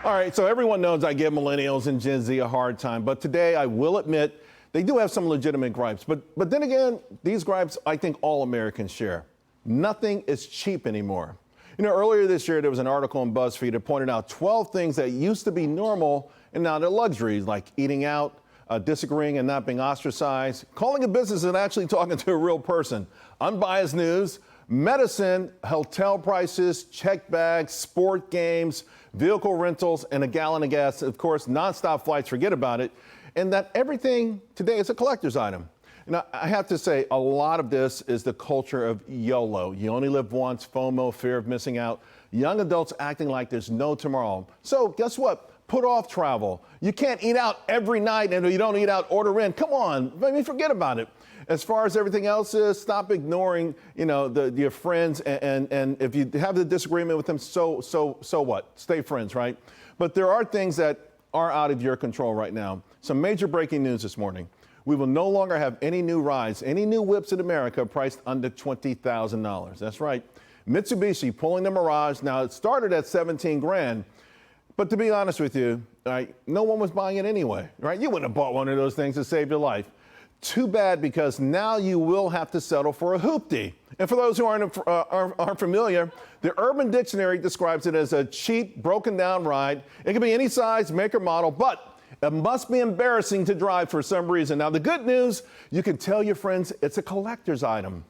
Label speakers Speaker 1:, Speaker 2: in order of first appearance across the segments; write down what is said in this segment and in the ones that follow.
Speaker 1: All right, so everyone knows I give millennials and Gen Z a hard time, but today I will admit they do have some legitimate gripes. But then again, these gripes I think all Americans share. Nothing is cheap anymore. You know, earlier this year there was an article on BuzzFeed that pointed out 12 things that used to be normal and now they're luxuries, like eating out, disagreeing and not being ostracized, calling a business and actually talking to a real person, unbiased news, medicine, hotel prices, check bags, sport games, vehicle rentals, and a gallon of gas. Of course, nonstop flights, forget about it. And that everything today is a collector's item. Now, I have to say, a lot of this is the culture of YOLO. You only live once, FOMO, fear of missing out. Young adults acting like there's no tomorrow. So guess what? Put off travel. You can't eat out every night, and if you don't eat out, order in. Come on, I mean, forget about it. As far as everything else is, stop ignoring, your friends, and if you have the disagreement with them, so what? Stay friends, right? But there are things that are out of your control right now. Some major breaking news this morning. We will no longer have any new rides, any new whips in America priced under $20,000. That's right. Mitsubishi pulling the Mirage. Now, it started at 17 grand. But to be honest with you, right, no one was buying it anyway, right? You wouldn't have bought one of those things to save your life. Too bad, because now you will have to settle for a hoopty. And for those who aren't familiar, the Urban Dictionary describes it as a cheap, broken down ride. It can be any size, make or model, but it must be embarrassing to drive for some reason. Now, the good news, you can tell your friends it's a collector's item.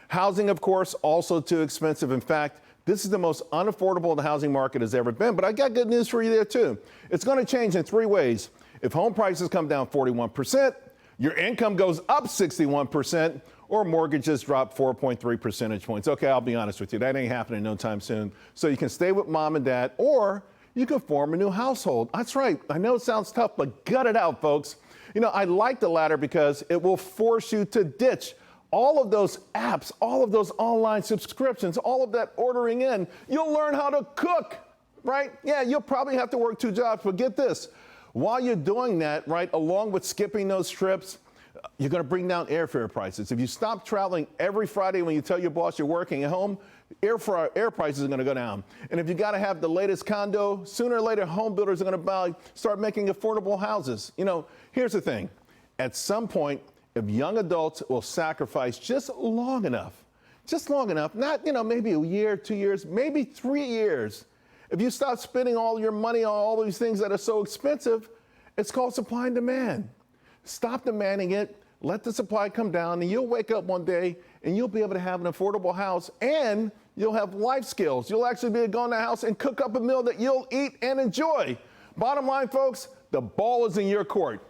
Speaker 1: Housing, of course, also too expensive. In fact, this is the most unaffordable the housing market has ever been. But I got good news for you there, too. It's going to change in three ways. If home prices come down 41%, your income goes up 61%, or mortgages drop 4.3 percentage points. Okay, I'll be honest with you. That ain't happening no time soon. So you can stay with mom and dad, or you can form a new household. That's right. I know it sounds tough, but gut it out, folks. You know, I like the latter because it will force you to ditch all of those apps, all of those online subscriptions, all of that ordering in. You'll learn how to cook, right? Yeah, you'll probably have to work 2 jobs, but get this. While you're doing that, right, along with skipping those trips, you're going to bring down airfare prices. If you stop traveling every Friday when you tell your boss you're working at home, air prices are going to go down. And if you got to have the latest condo, sooner or later, home builders are going to start making affordable houses. You know, here's the thing. At some point, if young adults will sacrifice just long enough, not, maybe a year, 2 years, maybe 3 years. If you stop spending all your money on all these things that are so expensive, it's called supply and demand. Stop demanding it, let the supply come down, and you'll wake up one day and you'll be able to have an affordable house, and you'll have life skills. You'll actually be able to go in the house and cook up a meal that you'll eat and enjoy. Bottom line, folks, the ball is in your court.